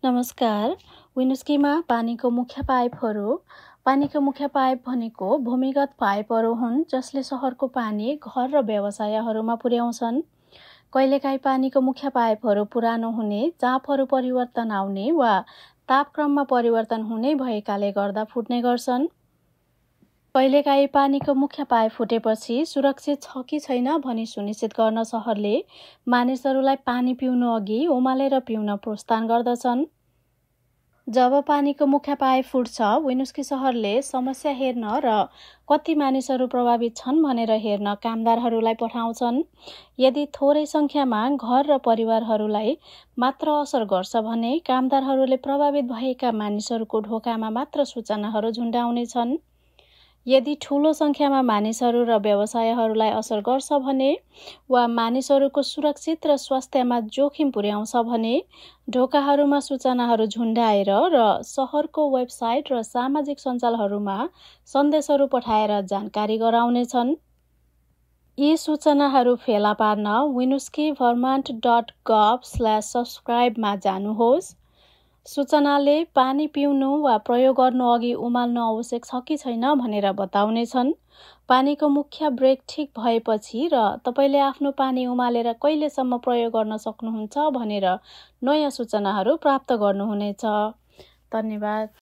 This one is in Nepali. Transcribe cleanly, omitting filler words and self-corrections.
नमस्कार। विनुस्कीमा पानीको मुख्य पाइपहरू। पानीको मुख्य पाइप भनेको भूमिगत पाइपहरू हुन् जसले सहरको पानी घर र व्यवसायहरूमा पुर्याउँछन्। कहिलेकाहीँ पानीको मुख्य पाइपहरू पुरानो हुने, चापहरू परिवर्तन आउने वा तापक्रममा परिवर्तन हुने भएकाले गर्दा फुट्ने गर्छन्। कहिलेकाहीँ पानीको मुख्य पाइप फुटेपछि सुरक्षित छ कि छैन भनी सुनिश्चित गर्न सहरले मानिसहरूलाई पानी पिउनु अघि उमालेर पिउन प्रोत्साहन गर्दछन्। जब पानीको मुख्य पाइप फुट्छ, विनुस्की सहरले समस्या हेर्न र कति मानिसहरू प्रभावित छन् भनेर हेर्न कामदारहरूलाई पठाउँछन्। यदि थोरै सङ्ख्यामा घर र परिवारहरूलाई मात्र असर गर्छ भने कामदारहरूले प्रभावित भएका मानिसहरूको ढोकामा मात्र सूचनाहरू झुन्डाउनेछन्। यदि ठूलो सङ्ख्यामा मानिसहरू र व्यवसायहरूलाई असर गर्छ भने वा मानिसहरूको सुरक्षित र स्वास्थ्यमा जोखिम पुर्याउँछ भने ढोकाहरूमा सूचनाहरू झुन्डाएर र सहरको वेबसाइट र सामाजिक सञ्जालहरूमा सन्देशहरू पठाएर जानकारी गराउनेछन्। यी सूचनाहरू फेला पार्न winooskivermont.gov/subscribe मा जानुहोस्। सूचनाले पानी पिउनु वा प्रयोग गर्नु अघि उमाल्नु आवश्यक छ कि छैन भनेर बताउनेछन्। पानीको मुख्य ब्रेक ठिक भएपछि र तपाईँले आफ्नो पानी उमालेर कहिलेसम्म प्रयोग गर्न सक्नुहुन्छ भनेर नयाँ सूचनाहरू प्राप्त गर्नुहुनेछ। धन्यवाद।